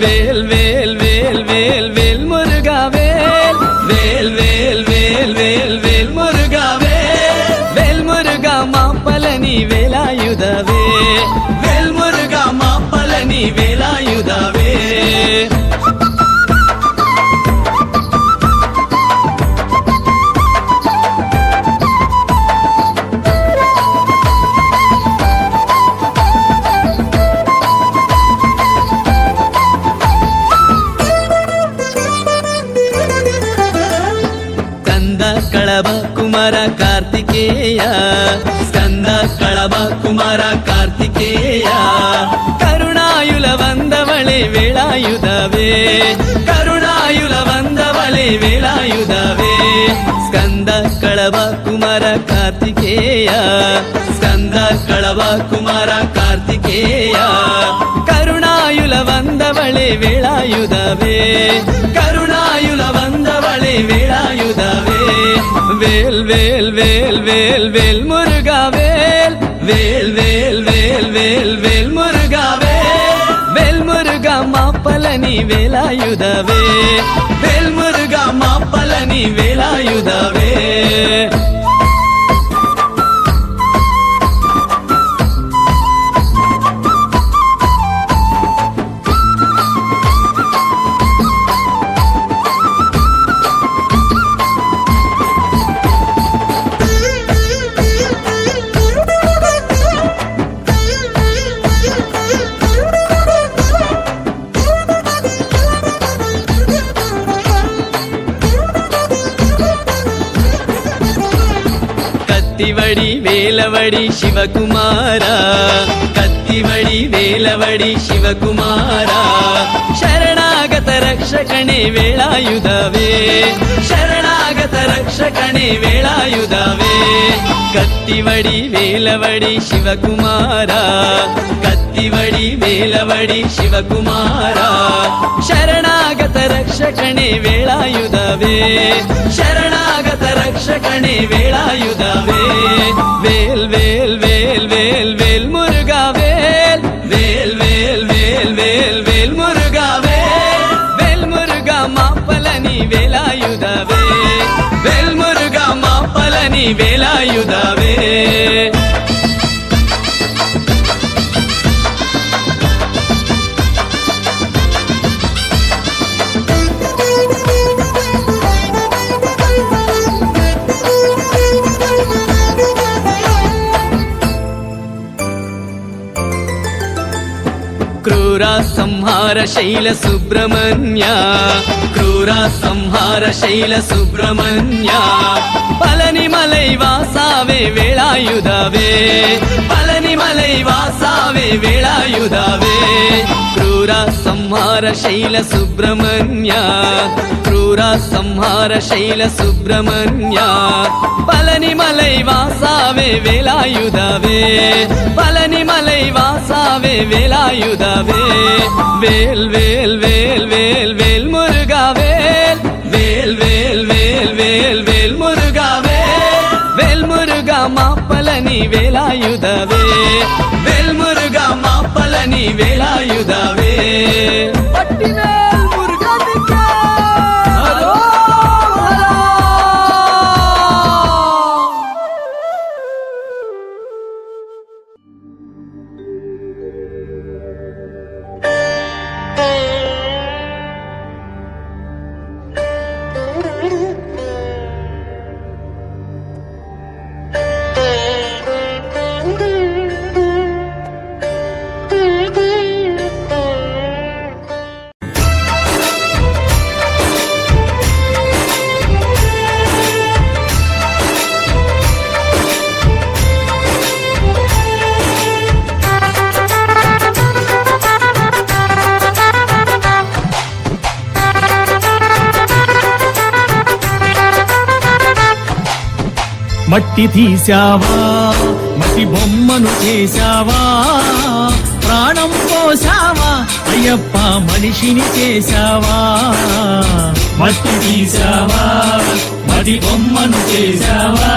Speaker 2: వేల్ వేల్ వేల్ వేల్ వేల్ మురుగా వేల్ వేల్ వేల్ వేల్ వేల్ వేల్ మురుగా వేల్ వేల్ మురుగా మాపలని వేలాయుధవే వేల్ మురుగా మాపలని వేలాయుధవే స్కంద కళభ కుమార కార్తికేయ స్కంద కళభ కుమార కార్తికేయ కరుణాయుల వందవళೆ వేళాయుధవే కరుణాయుల వందవళೆ వేళాయుధవే స్కంద కళభ కుమార కార్తికేయ స్కంద కళభ కుమార కార్తికేయ కరుణాయుల వందవళೆ వేళాయుధవే కరుణాయుల వందవళೆ వేళాయుధవే వేల్ వేల్ వేల్ వేల్ వేల్ మురుగా వేల్ వేల్ వేల్ వేల్ వేల్ వేల్ మురుగా వేల్ వేల్ మురుగా మాపలని వేలాయుధవే వేల్ మురుగా మాపలని వేలాయుధవే కత్తివడి వేలవడి శివకుమార కత్తివడి వేలవడి శివకుమార శరణాగత రక్షకణే వేళాయుధవే శరణాగత రక్షకణే వేళాయుధవే కత్తివడి వేలవడి శివకుమార కత్తివడి వేలవడి శివకుమార శరణాగత రక్షకణే వేళాయుధవే శరణాగత రక్షకణే వేళాయుధవే వేల్ వేల్ వేల్ వేల్ వేల్ మురుగా వేల్ వేల్ వేల్ వేల్ వేల్ వేల్ మురుగా వేల్ వేల్ మురుగా మాపలని వేలాయుధవే వేల్ మురుగా మాపలని వేలాయుధవే క్రూర సంహార శైల సుబ్రహ్మణ్య క్రూర సంహార శైల సుబ్రహ్మణ్య పళని మలై వాసావే వేళాయుధవే పళని మలై వాసావే వేళాయుధవే క్రూర సంహార శైల సుబ్రహ్మణ్య క్రూర సంహార శైల సుబ్రహ్మణ్య పళని మలై వాసావే వేళాయుధవే పళని మలై వాసావే వేళాయుధవే వేల్ వేల్ వేల్ వేల్ వేల్ మురుగా వేల్ వేల్ వేల్ వేల్ వేల్ వేల్ మురుగా వేల్ వేల్ మురుగా మాపలని వేళాయుధవే వేల్ మురుగా మాపలని వేళాయుధవే పట్టివేల్ మురుగనికే హరోహరా
Speaker 8: మట్టి తీసావా మట్టి బొమ్మను చేశావా ప్రాణం పోసావా అయ్యప్ప మనిషిని చేశావా మట్టి తీసావా మట్టి బొమ్మను చేశావా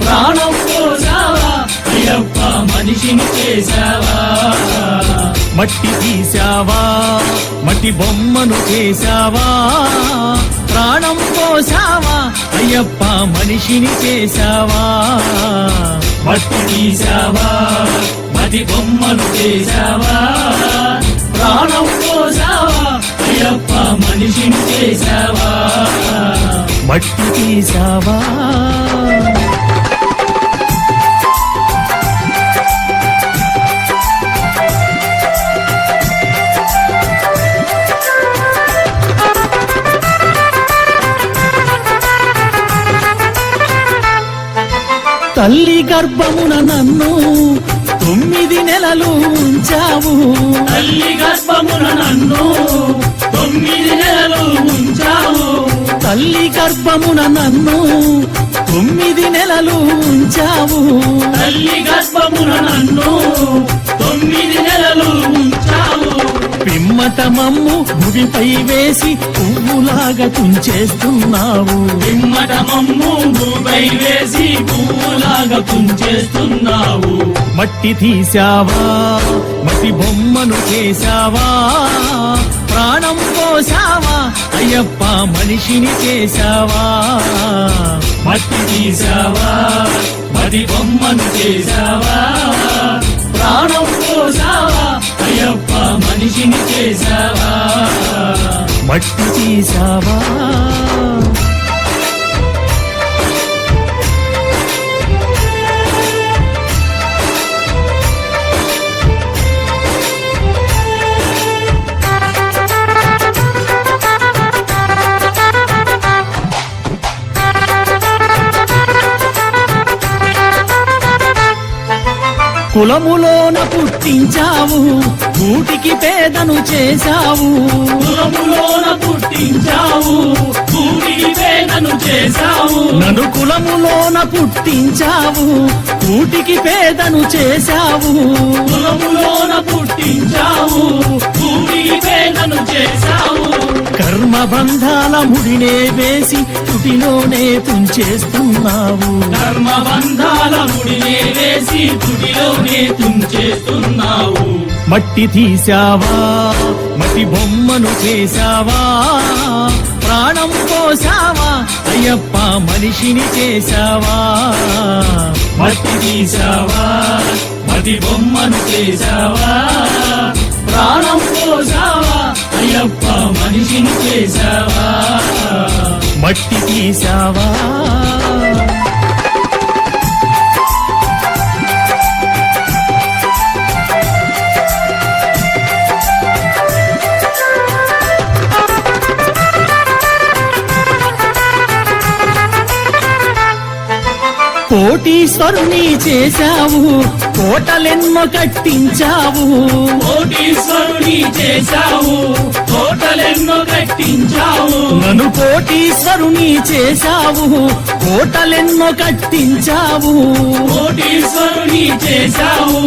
Speaker 8: ప్రాణం పోసావా అయ్యప్ప మనిషిని చేశావా మట్టి తీసావా మట్టి బొమ్మను చేశావా ప్రాణం పోసావా అయ్యప్ప మనిషిని చేశావా మట్టి తీసావా మట్టి బొమ్మను చేశావా ప్రాణం పోసావా అయ్యప్ప మనిషిని చేశావా మట్టి తీసావా తల్లి గర్భమున నన్ను 9 నెలలు ఉంచావు
Speaker 6: తల్లి గర్భమున నన్ను 9 నెలలు ఉంచావు
Speaker 8: తల్లి గర్భమున నన్ను 9 నెలలు ఉంచావు
Speaker 6: తల్లి గర్భమున నన్ను 9 నెలలు ఉంచావు
Speaker 8: పిమ్మట మమ్ము భూమిపై వేసి పువ్వులాగా తుంచేస్తున్నావు
Speaker 6: పిమ్మట మమ్ము భూమిపై వేసి పువ్వులాగా తుంచేస్తున్నావు
Speaker 8: మట్టి తీసావా మట్టి బొమ్మను చేశావా ప్రాణం పోసావా అయ్యప్ప మనిషిని చేశావా
Speaker 6: మట్టి తీసావా మట్టి బొమ్మను చేశావా ప్రాణం పోసావా అయ్యప్ప మనిషిని చేశావా
Speaker 8: మట్టి తీసావా కులములోన పుట్టించావు కూటికి పేదను చేశావు
Speaker 6: కులములోన పుట్టించావు కూటికి పేదను చేశావు
Speaker 8: నన్ను కులములోన పుట్టించావు కూటికి పేదను చేశావు
Speaker 6: కులములోన పుట్టించావు కూటికి పేదను చేశావు
Speaker 8: కర్మ బంధాల ముడినే వేసి తుటిలోనే తుంచేస్తున్నావు
Speaker 6: ధర్మ బంధాల ముడినే వేసి తుడిలోనే తుంచేస్తున్నావు
Speaker 8: మట్టి తీసావా మట్టి బొమ్మను చేశావా ప్రాణం పోసావా అయ్యప్ప మనిషిని చేశావా
Speaker 6: మట్టి తీసావా మట్టి బొమ్మను చేశావా ప్రాణం పోసావా అయ్యప్ప మనిషిని చేశావా
Speaker 8: మట్టి తీసావా కోటీశ్వరుని చేశావు కోటలెన్నో కట్టించావు
Speaker 6: కోటీశ్వరుని చేశావు కోటలెన్నో కట్టించావు
Speaker 8: నన్ను కోటీశ్వరుని చేశావు కోటలెన్నో కట్టించావు
Speaker 6: కోటీశ్వరుని చేశావు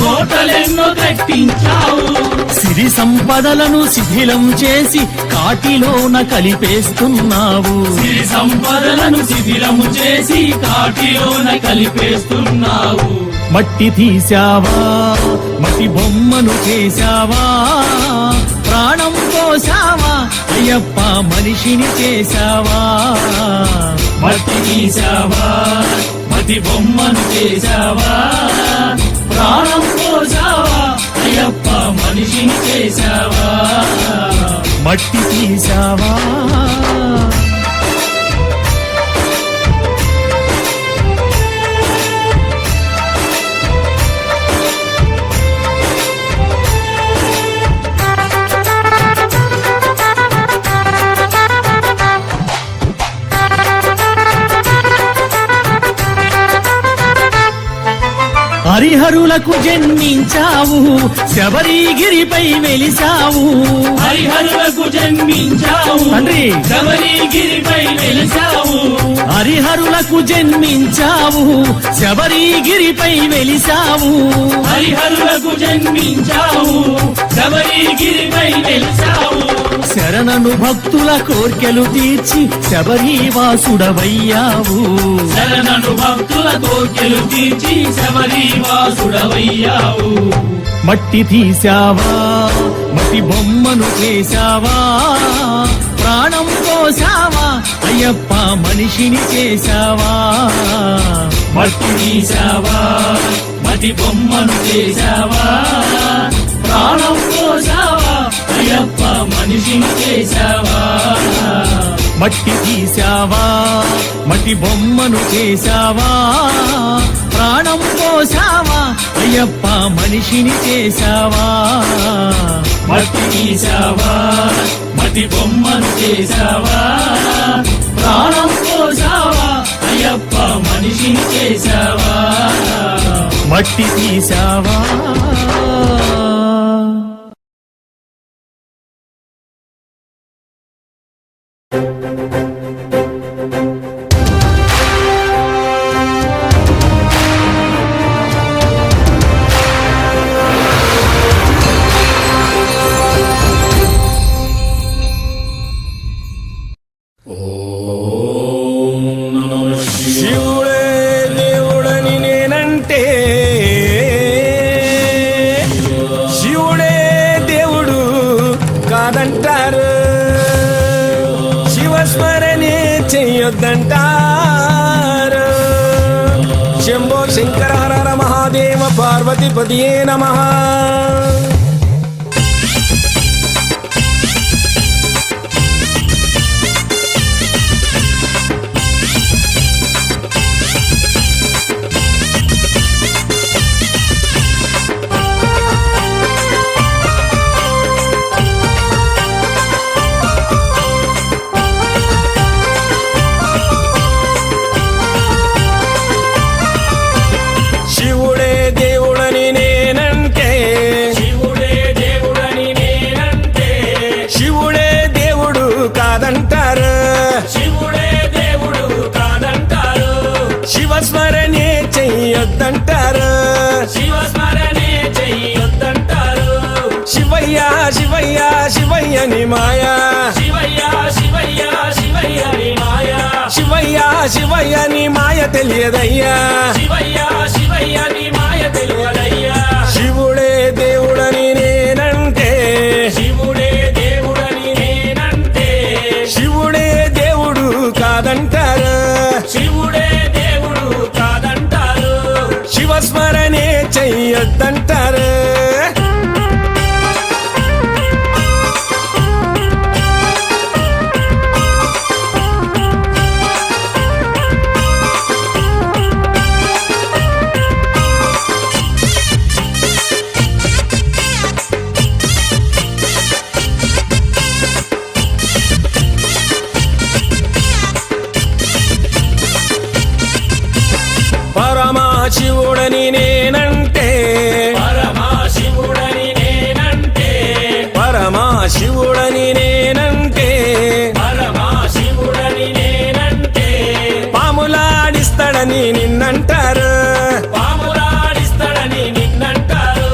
Speaker 6: కోటలెన్నో కట్టించావు
Speaker 8: సిరి సంపదలను శిథిలం చేసి కాటిలోన కలిపేస్తున్నావు
Speaker 6: సిరి సంపదలను శిథిలము చేసి కాటిలోన కలిపేస్తున్నావు
Speaker 8: మట్టి తీసావా మట్టి బొమ్మను చేశావా ప్రాణం పోసావా అయ్యప్ప మనిషిని చేశావా
Speaker 6: మట్టి తీసావా మట్టి బొమ్మను చేశావా ప్రాణం పోసావా అయ్యప్ప మనిషిని చేశావా
Speaker 8: మట్టి తీసావా హరిహరులకు జన్మించావు శబరిగిరిపై వెలిసావు
Speaker 6: హరిహరులకు జన్మించావు
Speaker 8: తండ్రి
Speaker 6: శబరిగిరిపై వెలిసావు
Speaker 8: హరిహరులకు జన్మించావు శబరిగిరిపై వెలిసావు
Speaker 6: హరిహరులకు జన్మించావు శబరిగిరిపై వెలిసావు
Speaker 8: శరణను భక్తుల కోర్కెలు తీర్చి శబరివాసుడవయ్యావు
Speaker 6: శరణను భక్తుల కోర్కెలు తీర్చి శబరివాసుడవయ్యావు
Speaker 8: మట్టి తీసావా మట్టి బొమ్మను చేశావా ప్రాణం పోసావా అయ్యప్ప మనిషిని చేశావా
Speaker 6: మట్టి తీసావా మట్టి బొమ్మను చేశావా ప్రాణం పోసావా అయ్యప్ప మనిషిని చేశావా
Speaker 8: మట్టి తీసావా మట్టి బొమ్మను చేశావా ప్రాణం పోసావా అయ్యప్ప మనిషిని చేశావా
Speaker 6: మట్టి తీసావా మట్టి బొమ్మను చేశావా ప్రాణం పోసావా అయ్యప్ప మనిషిని చేశావా
Speaker 8: మట్టి తీసావా
Speaker 2: శివుడే దేవుడని నేనంటే శివుడే దేవుడు కాదంటారు శివస్మరణే చెయ్యొద్దంటారు శంభో శంకర హర హర మహాదేవ పార్వతీపతియే నమః శివుడే దేవుడని నేనంటే
Speaker 6: శివుడే దేవుడని నేనంటే
Speaker 2: శివుడే దేవుడు కాదంటారు
Speaker 6: శివుడే దేవుడు కాదంటారు
Speaker 2: శివస్మరణే చెయ్యొద్దంటారు
Speaker 6: శివస్మరణే చెయ్యొద్దంటారు
Speaker 2: శివయ్య శివయ్య శివయ్యని మాయా
Speaker 6: శివయ్య శివయ్య శివయ్య నీ మాయా
Speaker 2: శివయ్య శివయ్యని మాయ తెలియదయ్యా
Speaker 6: శివయ్య శివయ్య నీ మాయ తెలియదయ్యా
Speaker 2: శివుడే దేవుడని నేనంటే
Speaker 6: శివుడే దేవుడని నేనంటే
Speaker 2: శివుడే దేవుడు కాదంటారు
Speaker 6: శివుడే దేవుడు కాదంటారు
Speaker 2: శివస్మరణే చెయ్యొద్దంటారు పరమశివుడని నేనంటే
Speaker 6: పరమశివుడని నేనంటే
Speaker 2: పరమశివుడని నేనంటే
Speaker 6: పరమశివుడని నేనంటే
Speaker 2: పాములాడిస్తాడని నిన్నంటారు
Speaker 6: పాములాడిస్తాడని నిన్నంటారు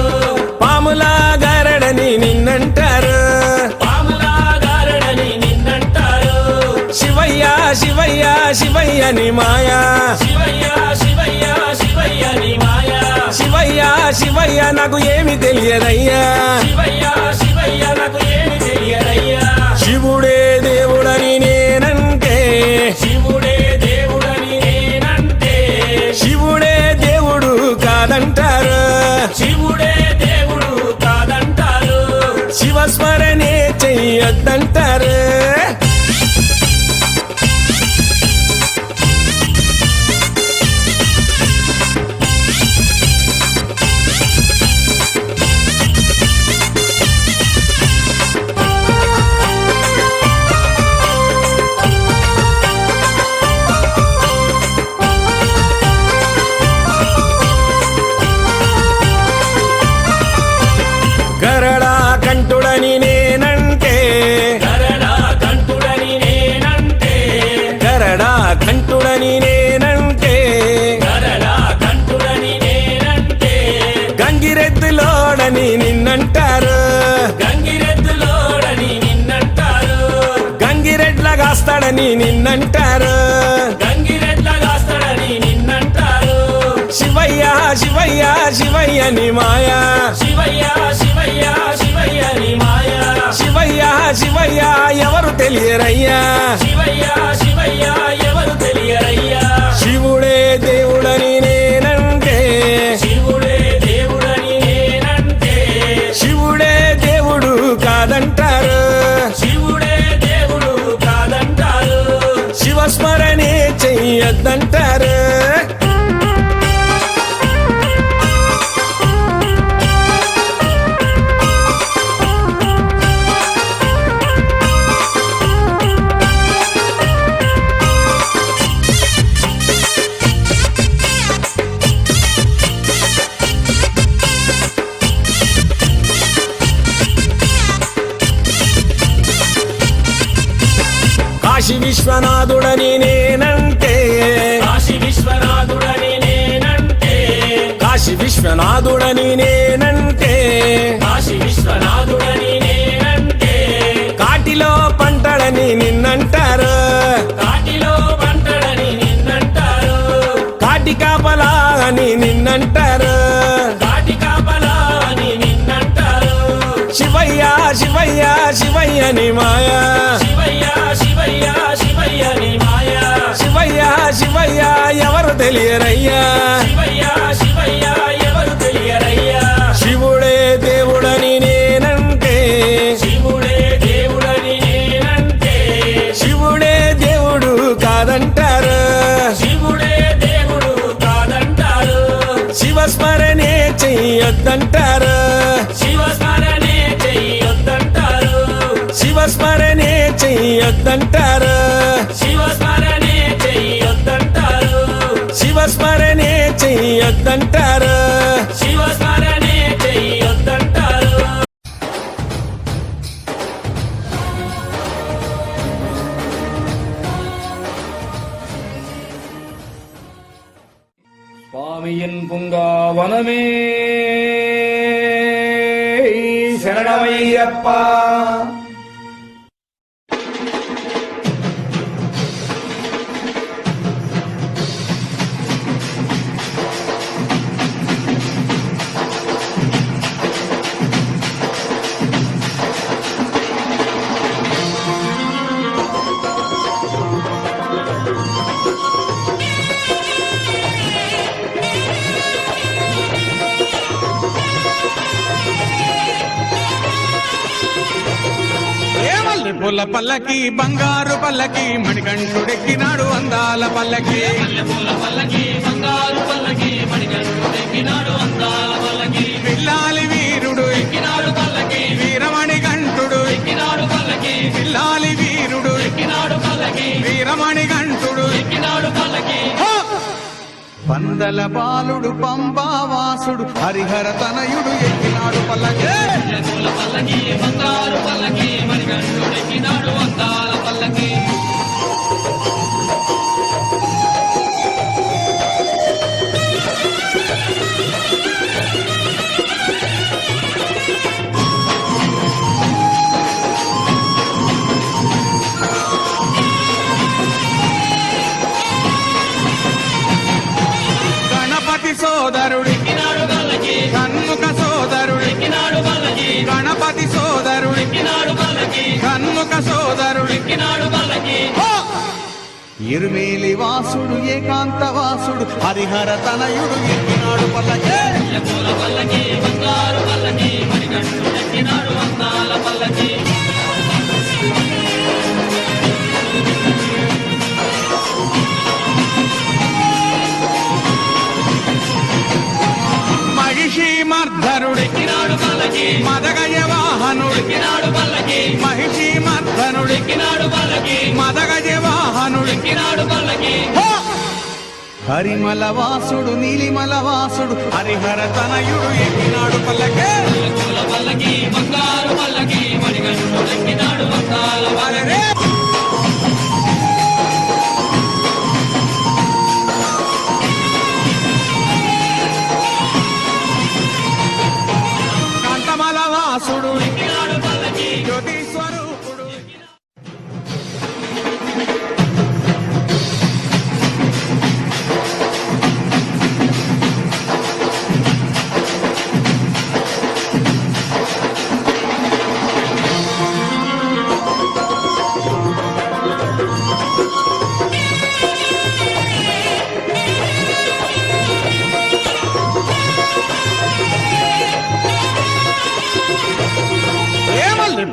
Speaker 2: పాములాగారడని నిన్నంటారు
Speaker 6: పాములాగారడని నిన్నంటారు
Speaker 2: శివయ్య శివయ్య శివయ్యని మాయా
Speaker 6: శివయ్య శివయ్య శివయ్య నీ మాయా
Speaker 2: శివయ్య శివయ్య నాకు ఏమి తెలియదయ్యా
Speaker 6: శివయ్య శివయ్య నాకు ఏమి తెలియదయ్యా
Speaker 2: శివుడే దేవుడని నేనంటే
Speaker 6: శివుడే దేవుడని నేనంటే
Speaker 2: శివుడే దేవుడు కాదంటారు
Speaker 6: శివుడే దేవుడు కాదంటారు
Speaker 2: శివస్మరణే చెయ్యొద్దంటారు గరడా కంఠుడని నేనంటే
Speaker 6: గరడా కంఠుడని నేనంటే
Speaker 2: గరడా కంఠుడని
Speaker 9: నిన్నంటారు
Speaker 6: గంగిరెడ్ల కాస్తాడని నిన్నంటారు
Speaker 9: శివయ్య శివయ్య శివయ్య నీ మాయా
Speaker 6: శివయ్య శివయ్య శివయ్య నీ మాయా
Speaker 9: శివయ్య శివయ్య ఎవరు తెలియరయ్యా
Speaker 6: శివయ్య శివయ్య ఎవరు తెలియరయ్యా
Speaker 9: శివుడే దేవుడని నేనంటే
Speaker 6: శివుడే దేవుడని నేనంటే
Speaker 9: శివుడే దేవుడు కాదంటారు
Speaker 6: శివుడే దేవుడు కాదంటారు
Speaker 9: శివస్మరణే చెయ్యొద్దంటారు కాశీ విశ్వనాథుడని నేనంటే
Speaker 6: కాశీ విశ్వనాథుడని నేనంటే
Speaker 9: కాశీ విశ్వనాథుడని నేనంటే
Speaker 6: కాశీ విశ్వనాథుడని నేనంటే
Speaker 9: కాటిలో పంటడని నిన్నంటారు
Speaker 6: కాటిలో పంటడని నిన్నంటారు
Speaker 9: కాటి కాపలా అని నిన్నంటారు
Speaker 6: కాటి కాపలా అని నిన్నంటారు
Speaker 9: శివయ్య శివయ్య శివయ్య నీ మాయా
Speaker 6: శివయ్య శివయ్య శివయ్య నీ మాయా
Speaker 9: శివయ్య శివయ్య ఎవరు తెలియరయ్యా
Speaker 6: శివయ్య శివయ్య ఎవరు తెలియరయ్యా
Speaker 9: శివుడే దేవుడని నేనంటే
Speaker 6: శివుడే దేవుడని నేనంటే
Speaker 9: శివుడే దేవుడు కాదంటారు
Speaker 6: శివుడే దేవుడు కాదంటారు
Speaker 9: శివస్మరణే చెయ్యొద్దంటారు
Speaker 6: శివస్మరణే చెయ్యొద్దంటారు
Speaker 9: శివస్మరణే చెయ్యొద్దంటారు
Speaker 6: శివస్మరణే చెయ్యొద్దంటారు
Speaker 9: శివస్మరణే చెయ్యొద్దంటారు
Speaker 6: శివస్మరణే చెయ్యొద్దంటారు
Speaker 2: స్వామియన్ పుంగావనమే శరణమయ్యప్ప
Speaker 8: పూల పల్లకి బంగారు పల్లకి మణికంఠుడెక్కినాడు అందాల పల్లకి పిల్లాలి వీరుడు ఎక్కినాడు పల్లకి వీరమణి గంటుడు ఎక్కినాడు పల్లకి పిల్లాలి వీరుడు ఎక్కినాడు పల్లకి వీరమణి గంటుడు ఎక్కినాడు పల్లకి పందల బాలుడు పంబావాసుడు హరిహర తనయుడు ఎక్కినాడు పల్లకి పల్లకి బంగారు పల్లకి మణికంఠుడు ఎక్కినాడు అందాల పల్లకి గణపతి సోదరుడు ఎక్కినాడు పల్లకి కన్ముఖ సోదరుడు ఎక్కినాడు పల్లకి గణపతి సోదరుడు ఎక్కినాడు పల్లకి కన్ముఖ సోదరుడు ఎక్కినాడు పల్లకి ఇరుమేలి వాసుడు ఏకాంత వాసుడు హరిహర తనయుడు ఎక్కినాడు పల్లకి పల్లకి బంగారు పల్లకి మణికంఠుడు ఎక్కినాడు అందాల పల్లకి మహిషి మర్ధనుడు ఎక్కినాడు పల్లకి మదగజ వాహనుడు ఎక్కినాడు పల్లకి మహిషి మర్ధనుడు ఎక్కినాడు పల్లకి మదగజ వాహనుడు ఎక్కినాడు పల్లకి హరిమల వాసుడు నీలిమల వాసుడు హరిహర తనయుడు ఎక్కినాడు పల్లకి పల్లకి బంగారు పల్లకి మణికంఠుడు ఎక్కినాడు అందాల పల్లకి కంఠమల వాసుడు జ్యోతి స్వరూపుడు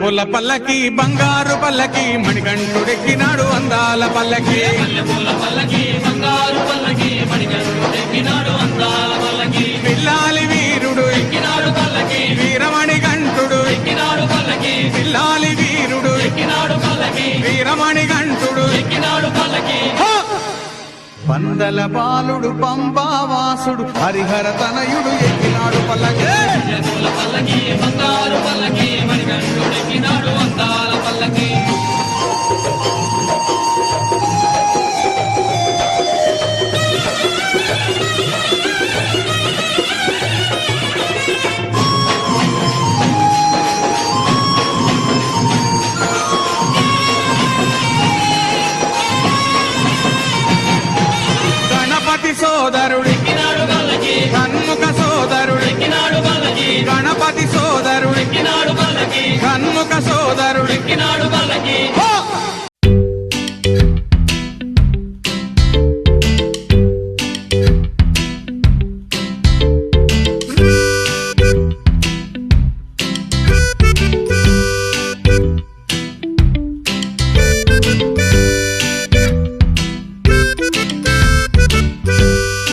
Speaker 8: మల్లెపూల పల్లకి బంగారు పల్లకి మణికంఠుడెక్కినాడు అందాల పల్లకి
Speaker 6: మల్లెపూల పల్లకి బంగారు పల్లకి మణికంఠుడెక్కినాడు అందాల పల్లకి
Speaker 8: పిల్లాలి వీరుడు
Speaker 6: ఎక్కినాడు పల్లకి
Speaker 8: వీరమణి గంటుడు
Speaker 6: ఎక్కినాడు పల్లకి
Speaker 8: పిల్లాలి వీరుడు
Speaker 6: ఎక్కినాడు పల్లకి
Speaker 8: వీరమణి గంటుడు
Speaker 6: ఎక్కినాడు పల్లకి
Speaker 8: పందల బాలుడు పంబావాసుడు హరిహర తనయుడు ఎక్కినాడు పల్లకి
Speaker 6: మల్లెపూల పల్లకి బంగారు పల్లకి మణికంఠుడెక్కినాడు అందాల పల్లకి